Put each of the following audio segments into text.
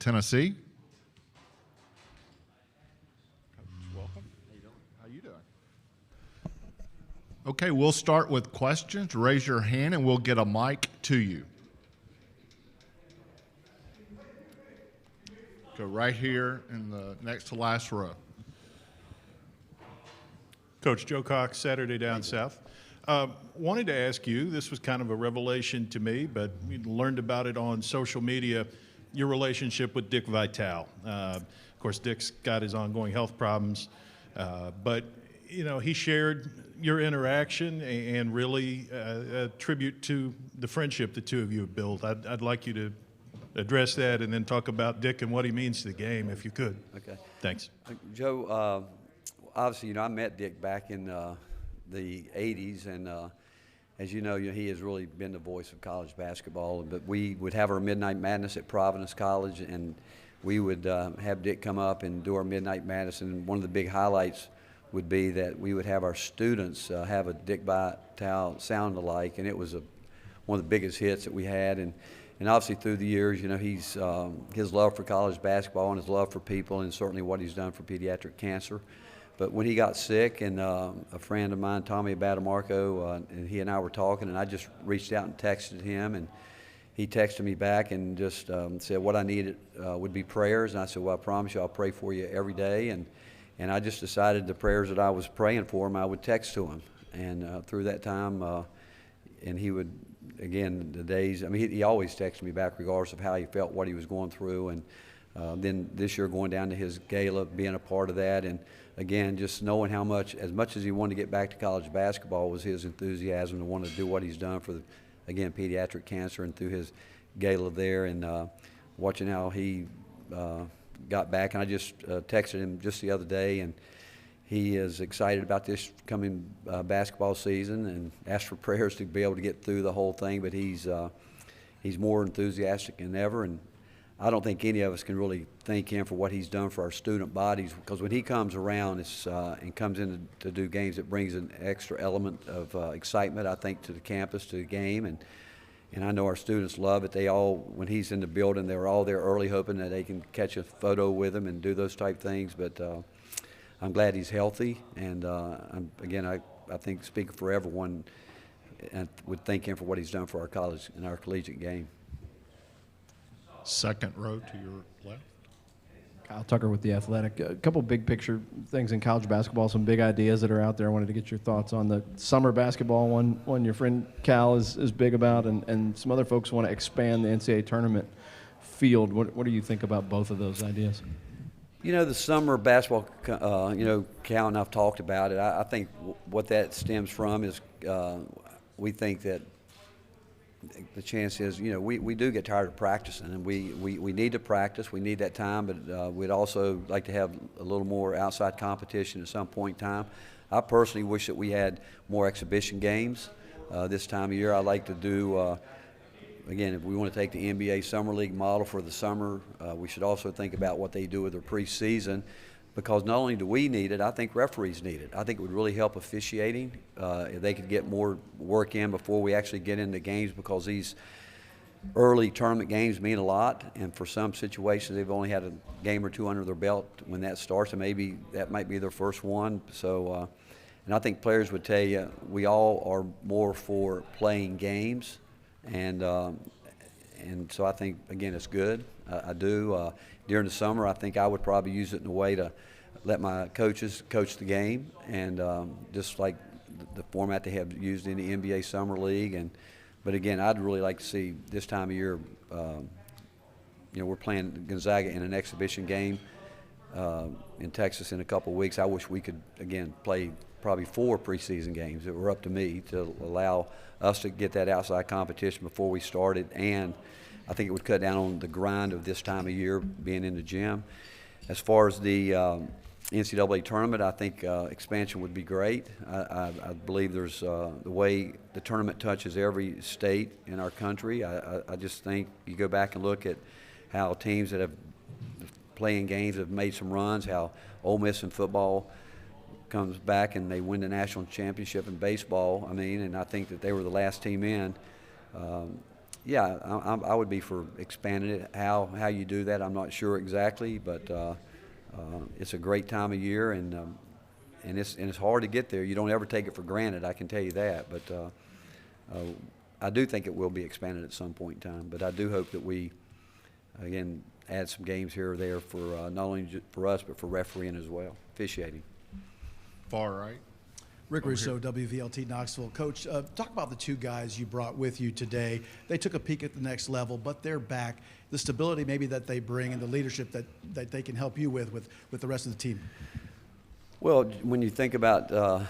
Tennessee. Welcome. How you doing? Okay, we'll start with questions. Raise your hand and we'll get a mic to you. Go right here in the next to last row. Coach Joe Cox, Saturday Down South. Wanted to ask you, this was kind of a revelation to me, but we learned about it on social media, your relationship with Dick Vitale. Of course, Dick's got his ongoing health problems, but he shared your interaction and really a tribute to the friendship the two of you have built. I'd like you to address that and then talk about Dick and what he means to the game, if you could. Okay. Thanks. Joe, obviously, I met Dick back in the 80s, and as you know, he has really been the voice of college basketball. But we would have our Midnight Madness at Providence College, and we would have Dick come up and do our Midnight Madness. And one of the big highlights would be that we would have our students have a Dick Vitale sound-alike, and it was one of the biggest hits that we had. And obviously through the years, he's his love for college basketball and his love for people, and certainly what he's done for pediatric cancer. But when he got sick, and a friend of mine, Tommy Abadamarco, and he and I were talking, and I just reached out and texted him, and he texted me back and just said what I needed would be prayers. And I said, well, I promise you I'll pray for you every day. And I just decided the prayers that I was praying for him, I would text to him. And through that time, and he would, again, the days, he always texted me back regardless of how he felt, what he was going through. And then this year going down to his gala, being a part of that, and again, just knowing how much, as much as he wanted to get back to college basketball, was his enthusiasm to want to do what he's done for, again, pediatric cancer, and through his gala there, and watching how he got back. And I just texted him just the other day, and he is excited about this coming basketball season and asked for prayers to be able to get through the whole thing. But he's more enthusiastic than ever, and I don't think any of us can really thank him for what he's done for our student bodies, because when he comes around and comes in to do games, it brings an extra element of excitement, I think, to the campus, to the game. And I know our students love it. They all, when he's in the building, they're all there early hoping that they can catch a photo with him and do those type things. But I'm glad he's healthy. And again, I think speaking for everyone, I would thank him for what he's done for our college and our collegiate game. Second row to your left. Kyle Tucker with The Athletic. A couple big picture things in college basketball, some big ideas that are out there. I wanted to get your thoughts on the summer basketball one your friend Cal is big about, and some other folks want to expand the NCAA tournament field. What do you think about both of those ideas? The summer basketball, Cal and I've talked about it. I think what that stems from is we think that the chance is, we do get tired of practicing, and we need to practice. We need that time, but we'd also like to have a little more outside competition at some point in time. I personally wish that we had more exhibition games this time of year. I like to do, again, if we want to take the NBA Summer League model for the summer, we should also think about what they do with their preseason, because not only do we need it, I think referees need it. I think it would really help officiating if they could get more work in before we actually get into games, because these early tournament games mean a lot, and for some situations they've only had a game or two under their belt when that starts, and maybe that might be their first one. So, and I think players would tell you we all are more for playing games, and so I think, again, it's good. I do. During the summer, I think I would probably use it in a way to let my coaches coach the game, and just like the format they have used in the NBA Summer League. But again, I'd really like to see this time of year, we're playing Gonzaga in an exhibition game in Texas in a couple of weeks. I wish we could, again, play probably 4 preseason games. It were up to me to allow us to get that outside competition before we started, and I think it would cut down on the grind of this time of year being in the gym. As far as the NCAA tournament, I think expansion would be great. I believe there's the way the tournament touches every state in our country. I just think you go back and look at how teams that have playing games have made some runs, how Ole Miss in football comes back and they win the national championship in baseball. And I think that they were the last team in. Yeah, I would be for expanding it. How you do that, I'm not sure exactly, but it's a great time of year, and it's hard to get there. You don't ever take it for granted, I can tell you that. But I do think it will be expanded at some point in time. But I do hope that we, again, add some games here or there for not only for us but for refereeing as well, officiating. Far right. Rick Rousseau, WVLT Knoxville. Coach, talk about the two guys you brought with you today. They took a peek at the next level, but they're back. The stability maybe that they bring and the leadership that they can help you with the rest of the team. Well, when you think about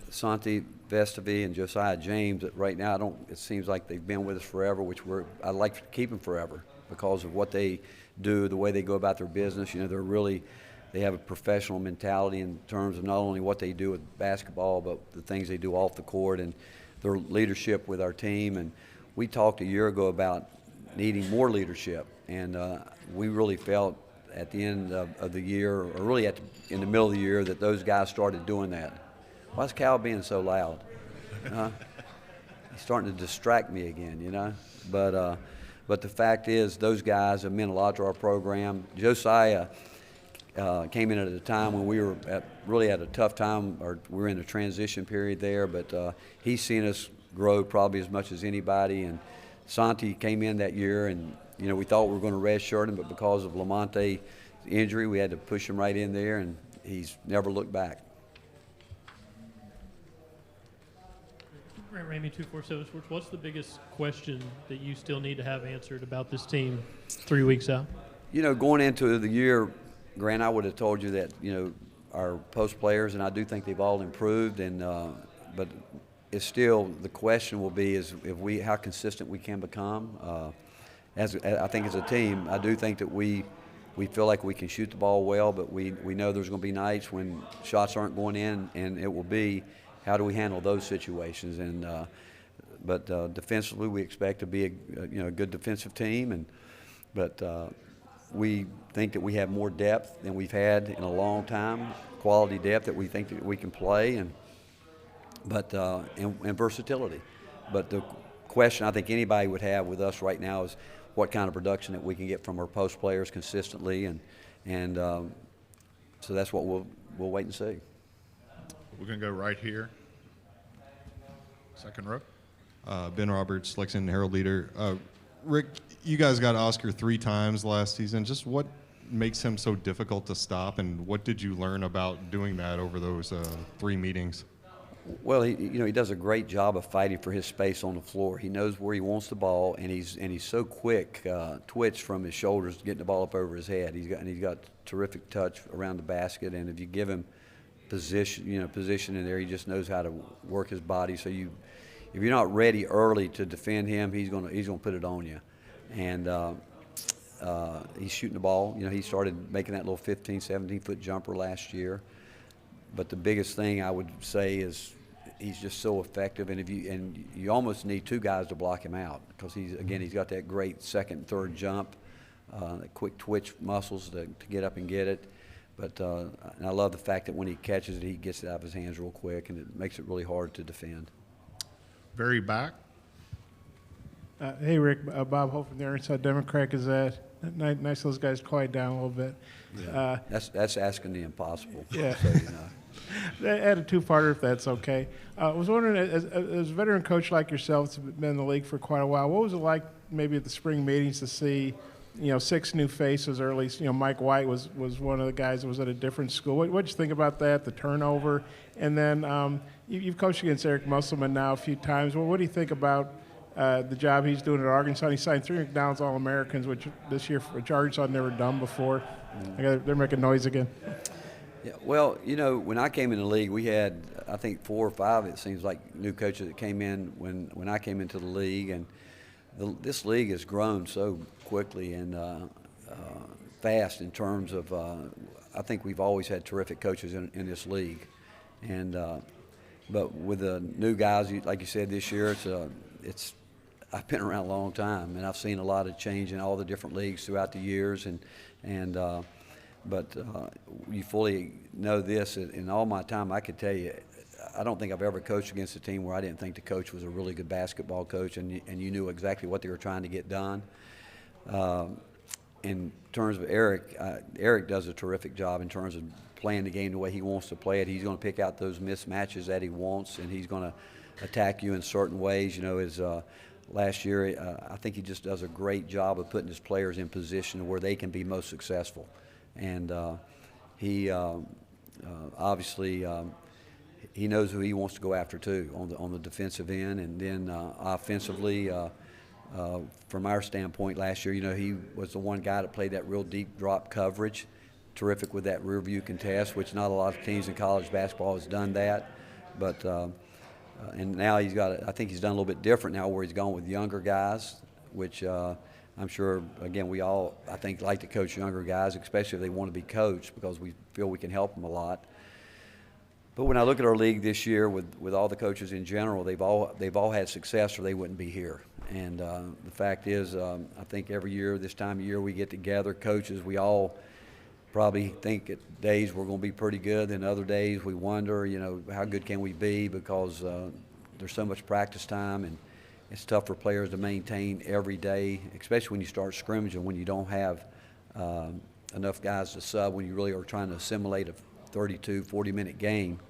Santi Vestavi and Josiah James, right now it seems like they've been with us forever, which I'd like to keep them forever because of what they do, the way they go about their business. You know, they have a professional mentality in terms of not only what they do with basketball, but the things they do off the court and their leadership with our team. And we talked a year ago about needing more leadership, and we really felt at the end of the year, or really in the middle of the year, that those guys started doing that. Why is Cal being so loud? He's starting to distract me again, you know. But the fact is, those guys have meant a lot to our program. Josiah came in at a time when we were really at a tough time, or we were in a transition period there, but he's seen us grow probably as much as anybody. And Santi came in that year, and you know, we thought we were going to redshirt him, but because of Lamonte's injury, we had to push him right in there, and he's never looked back. Grant Ramey, 247 Sports. What's the biggest question that you still need to have answered about this team 3 weeks out? You know, going into the year, Grant, I would have told you that, you know, our post players, and I do think they've all improved, and but it's still, the question will be is how consistent we can become. I think as a team, I do think that we feel like we can shoot the ball well, but we know there's going to be nights when shots aren't going in, and it will be how do we handle those situations. And but defensively, we expect to be a good defensive team, but we think that we have more depth than we've had in a long time, quality depth that we think that we can play, and versatility. But the question I think anybody would have with us right now is what kind of production that we can get from our post players consistently, and so that's what we'll wait and see. We're going to go right here. Second row. Ben Roberts, Lexington Herald Leader. Rick, you guys got Oscar 3 times last season. Just what makes him so difficult to stop, and what did you learn about doing that over those 3 meetings? Well, he does a great job of fighting for his space on the floor. He knows where he wants the ball, and he's so quick, twitch from his shoulders, getting the ball up over his head. He's got terrific touch around the basket, and if you give him position in there, he just knows how to work his body. So if you're not ready early to defend him, he's gonna put it on you. And he's shooting the ball. You know, he started making that little 15, 17-foot jumper last year. But the biggest thing I would say is he's just so effective, and you almost need 2 guys to block him out, because he's got that great second and third jump, quick twitch muscles to get up and get it. But and I love the fact that when he catches it, he gets it out of his hands real quick, and it makes it really hard to defend. Very back. Hey, Rick, Bob Hope from the Ironside Democrat Gazette. Nice those guys quiet down a little bit. Yeah. That's asking the impossible. Yeah. So, you know. I had a 2-parter, if that's okay. I was wondering, as a veteran coach like yourself, that's been in the league for quite a while, what was it like maybe at the spring meetings to see, 6 new faces, or at least, Mike White was one of the guys that was at a different school. What did you think about that, the turnover? And then you've coached against Eric Musselman now a few times. Well, what do you think about the job he's doing at Arkansas? He signed 3 McDonald's All-Americans, which this year, which Arkansas had never done before. They're making noise again. Yeah, well, when I came in the league, we had, I think, 4 or 5, it seems like, new coaches that came in when I came into the league. And this league has grown so quickly and fast in terms of, I think we've always had terrific coaches in this league. And but with the new guys, like you said, this year, I've been around a long time, and I've seen a lot of change in all the different leagues throughout the years. But you fully know this. In all my time, I could tell you, I don't think I've ever coached against a team where I didn't think the coach was a really good basketball coach, and you knew exactly what they were trying to get done. In terms of Eric, Eric does a terrific job in terms of playing the game the way he wants to play it. He's going to pick out those mismatches that he wants, and he's going to attack you in certain ways. You know, his last year, I think he just does a great job of putting his players in position where they can be most successful. And he obviously he knows who he wants to go after too on the defensive end, and then offensively. From our standpoint last year, you know, he was the one guy that played that real deep drop coverage, terrific with that rear view contest, which not a lot of teams in college basketball has done that. But and now he's got, I think he's done a little bit different now where he's gone with younger guys, which I'm sure, again, we all, I think, like to coach younger guys, especially if they want to be coached, because we feel we can help them a lot. But when I look at our league this year with all the coaches in general, they've all had success or they wouldn't be here. And the fact is, I think every year, this time of year, we get together, coaches, we all probably think at days we're going to be pretty good, then other days we wonder, you know, how good can we be, because there's so much practice time, and it's tough for players to maintain every day, especially when you start scrimmaging, when you don't have enough guys to sub, when you really are trying to assimilate a 32, 40-minute game.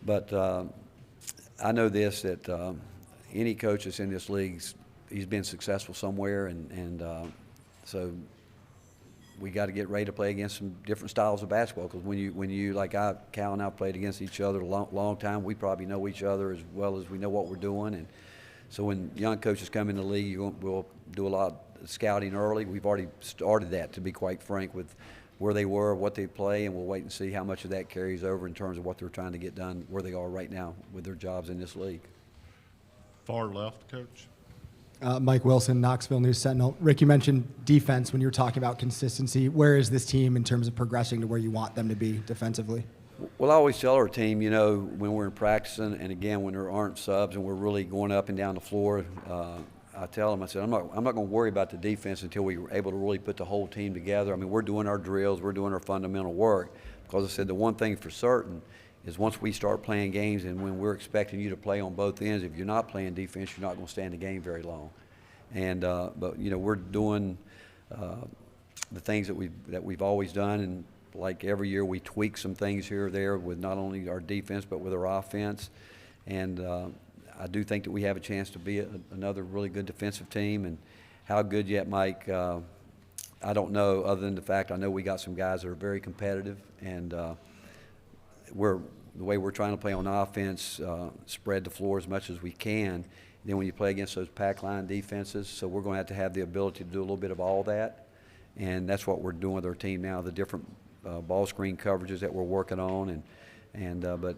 But I know this, that any coach that's in this league, he's been successful somewhere, and so we got to get ready to play against some different styles of basketball, because when you like Cal and I played against each other a long time, we probably know each other as well as we know what we're doing. And so when young coaches come in the league, we'll do a lot of scouting early. We've already started that, to be quite frank, with where they were, what they play, and we'll wait and see how much of that carries over in terms of what they're trying to get done where they are right now with their jobs in this league. Far left, Coach. Mike Wilson, Knoxville News Sentinel. Rick, you mentioned defense when you were talking about consistency. Where is this team in terms of progressing to where you want them to be defensively? Well, I always tell our team, you know, when we're in practicing, and again, when there aren't subs and we're really going up and down the floor, I tell them, I said, I'm not going to worry about the defense until we're able to really put the whole team together. I mean, we're doing our drills, we're doing our fundamental work, because I said the one thing for certain is once we start playing games, and when we're expecting you to play on both ends, if you're not playing defense, you're not going to stay in the game very long. And but you know, we're doing the things that we've always done, and like every year we tweak some things here or there with not only our defense but with our offense. And I do think that we have a chance to be another really good defensive team. And how good yet, Mike, I don't know, other than the fact I know we got some guys that are very competitive, and the way we're trying to play on offense, spread the floor as much as we can. Then when you play against those pack line defenses, so we're going to have the ability to do a little bit of all that, and that's what we're doing with our team now, the different ball screen coverages that we're working on, but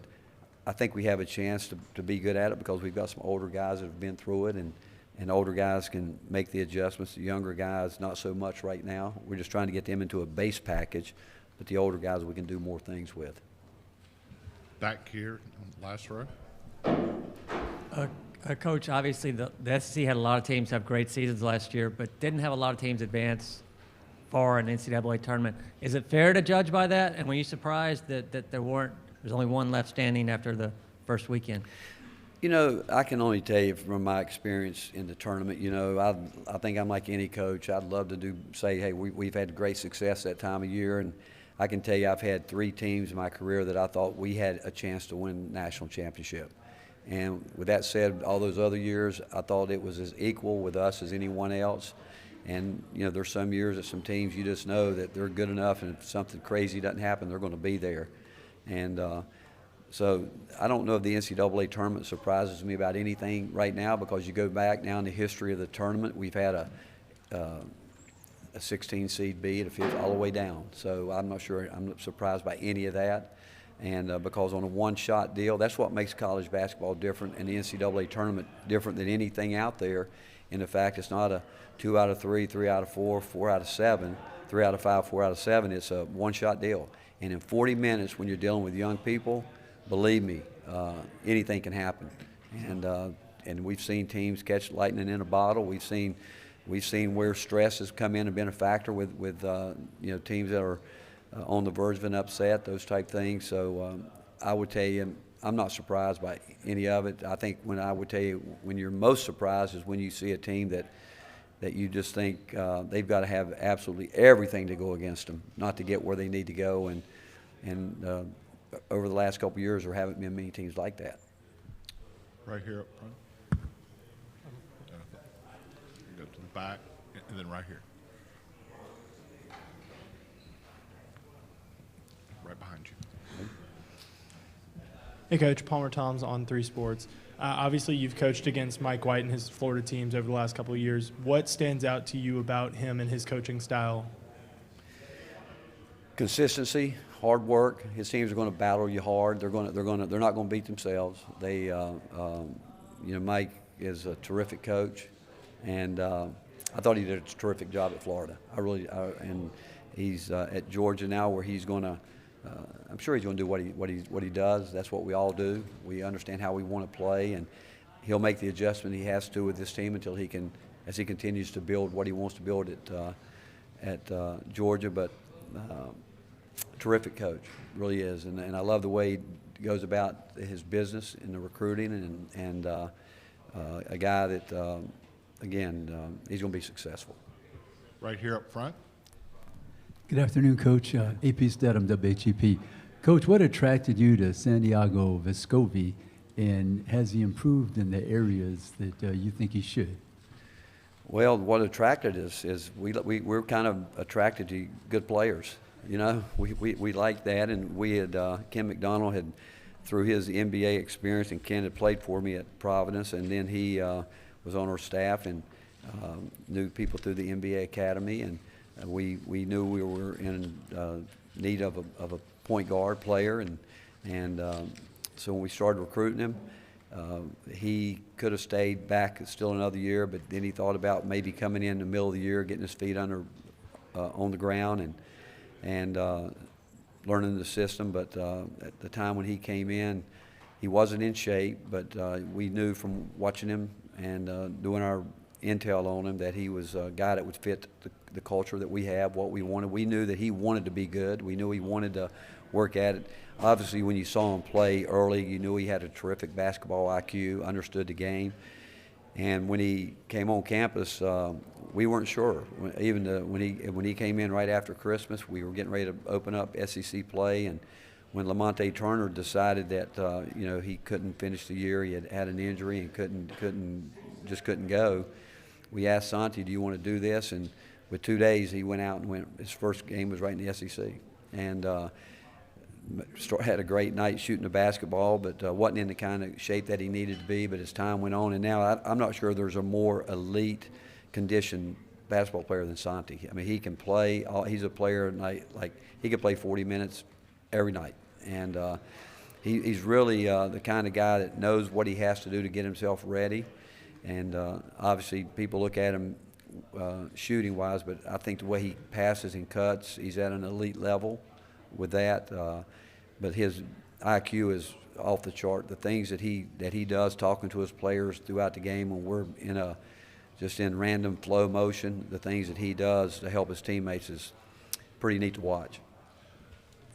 I think we have a chance to be good at it, because we've got some older guys that have been through it, and older guys can make the adjustments. The younger guys, not so much right now. We're just trying to get them into a base package, but the older guys we can do more things with. Back here, last row. Coach, obviously the SEC had a lot of teams have great seasons last year, but didn't have a lot of teams advance far in the NCAA tournament. Is it fair to judge by that? And were you surprised that there's only one left standing after the first weekend? You know, I can only tell you from my experience in the tournament, you know, I think I'm like any coach. I'd love to say, hey, we've had great success that time of year, and I can tell you I've had 3 teams in my career that I thought we had a chance to win national championship. And with that said, all those other years, I thought it was as equal with us as anyone else. And, you know, there's some years that some teams you just know that they're good enough, and if something crazy doesn't happen, they're going to be there. And so I don't know if the NCAA tournament surprises me about anything right now, because you go back now in the history of the tournament, we've had a 16 seed B and a 5th all the way down. So I'm not surprised by any of that. And because on a one-shot deal, that's what makes college basketball different and the NCAA tournament different than anything out there, in the fact it's not a 2 out of 3, 3 out of 4, 4 out of 7, 3 out of 5, 4 out of 7. It's a one-shot deal. And in 40 minutes, when you're dealing with young people, believe me, anything can happen. And we've seen teams catch lightning in a bottle. We've seen where stress has come in and been a factor with you know, teams that are on the verge of an upset, those type things. So I would tell you, I'm not surprised by any of it. I think when I would tell you when you're most surprised is when you see a team that you just think they've got to have absolutely everything to go against them, not to get where they need to go. And over the last couple of years, there haven't been many teams like that. Right here up front. Go to the back, and then right here. Right behind you. Hey, Coach. Palmer Toms on 3 Sports. Obviously, you've coached against Mike White and his Florida teams over the last couple of years. What stands out to you about him and his coaching style? Consistency, hard work. His teams are going to battle you hard. They're not going to beat themselves. Mike is a terrific coach, and I thought he did a terrific job at Florida. And he's at Georgia now, where he's going to. I'm sure he's going to do what he does. That's what we all do. We understand how we want to play, and he'll make the adjustment he has to with this team until he can, as he continues to build what he wants to build at Georgia. But terrific coach, really is, and I love the way he goes about his business in the recruiting, and a guy that he's going to be successful. Right here up front. Good afternoon, Coach. AP Stedham, WHEP. Coach, what attracted you to Santiago Vescovi, and has he improved in the areas that you think he should? Well, what attracted us is we're kind of attracted to good players. You know, we like that, and we had Ken McDonald had, through his NBA experience, and Ken had played for me at Providence, and then he was on our staff and knew people through the NBA Academy, and we knew we were in need of a point guard player, and so when we started recruiting him, he could have stayed back still another year, but then he thought about maybe coming in the middle of the year, getting his feet on the ground, and learning the system. But at the time when he came in, he wasn't in shape, but we knew from watching him and doing our intel on him that he was a guy that would fit the culture that we have, what we wanted. We knew that he wanted to be good. We knew he wanted to work at it. Obviously, when you saw him play early, you knew he had a terrific basketball IQ, understood the game. And when he came on campus, we weren't sure. Even when he came in right after Christmas, we were getting ready to open up SEC play, and when Lamonte Turner decided that he couldn't finish the year, he had an injury and couldn't go. We asked Santi, "Do you want to do this?" And with 2 days, he went out and went. His first game was right in the SEC, and had a great night shooting the basketball, but wasn't in the kind of shape that he needed to be. But as time went on, and now I'm not sure there's a more elite conditioned basketball player than Santi. I mean, he can play. He's a player like he can play 40 minutes every night, and he's really the kind of guy that knows what he has to do to get himself ready. And obviously, people look at him shooting-wise, but I think the way he passes and cuts, he's at an elite level with that. But his IQ is off the chart. The things that he does, talking to his players throughout the game when we're in random flow motion, the things that he does to help his teammates is pretty neat to watch.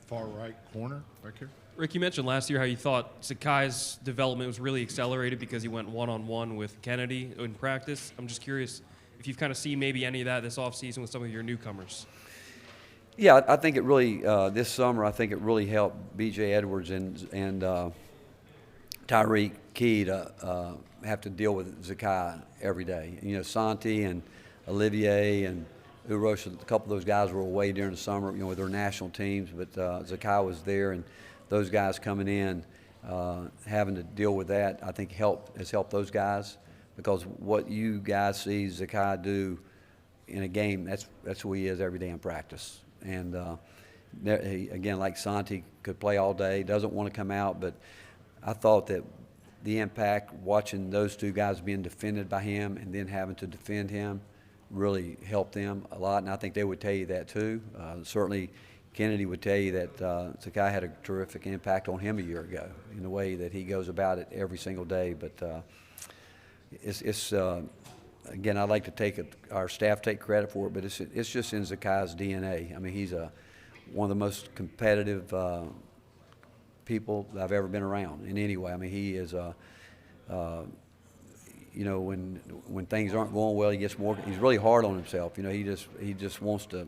Far right corner, back here. Rick, you mentioned last year how you thought Zakai's development was really accelerated because he went one-on-one with Kennedy in practice. I'm just curious if you've kind of seen maybe any of that this offseason with some of your newcomers. Yeah, I think it really this summer. I think it really helped B.J. Edwards and Tyreek Key to have to deal with Zakai every day. You know, Santi and Olivier and Urosh, a couple of those guys were away during the summer, with their national teams, but Zakai was there, and those guys coming in, having to deal with that, I think has helped those guys, because what you guys see Zakai do in a game, that's who he is every day in practice. And again, like Santi, could play all day, doesn't want to come out, but I thought that the impact watching those two guys being defended by him and then having to defend him really helped them a lot, and I think they would tell you that too. Certainly Kennedy would tell you that Zakai had a terrific impact on him a year ago in the way that he goes about it every single day. But it's again, I like to take our staff take credit for it, but it's just in Zakai's DNA. I mean, he's one of the most competitive people that I've ever been around in any way. I mean, he is you know, when things aren't going well, he gets more. He's really hard on himself. You know, he just wants to.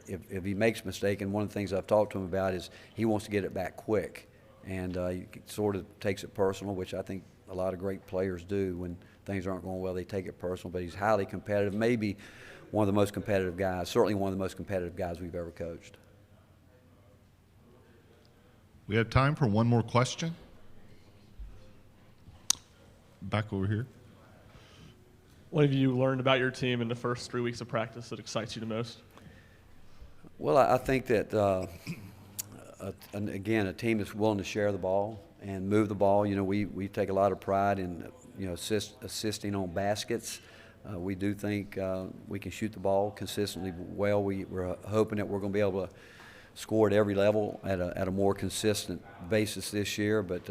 If he makes a mistake, and one of the things I've talked to him about is he wants to get it back quick, and he sort of takes it personal, which I think a lot of great players do. When things aren't going well, they take it personal. But he's highly competitive. Maybe one of the most competitive guys. Certainly one of the most competitive guys we've ever coached. We have time for one more question. Back over here. What have you learned about your team in the first 3 weeks of practice that excites you the most? Well, I think that, again, a team that's willing to share the ball and move the ball. You know, we take a lot of pride in, you know, assisting on baskets. We do think we can shoot the ball consistently well. We're hoping that we're going to be able to score at every level at a more consistent basis this year. But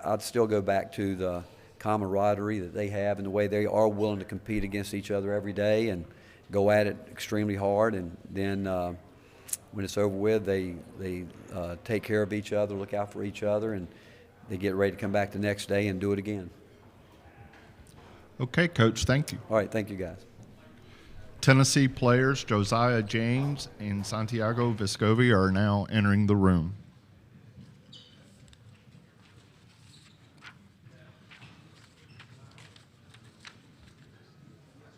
I'd still go back to the camaraderie that they have and the way they are willing to compete against each other every day and go at it extremely hard. And then when it's over with, they take care of each other, look out for each other, and they get ready to come back the next day and do it again. Okay, Coach, thank you. All right, thank you, guys. Tennessee players Josiah James and Santiago Vescovi are now entering the room.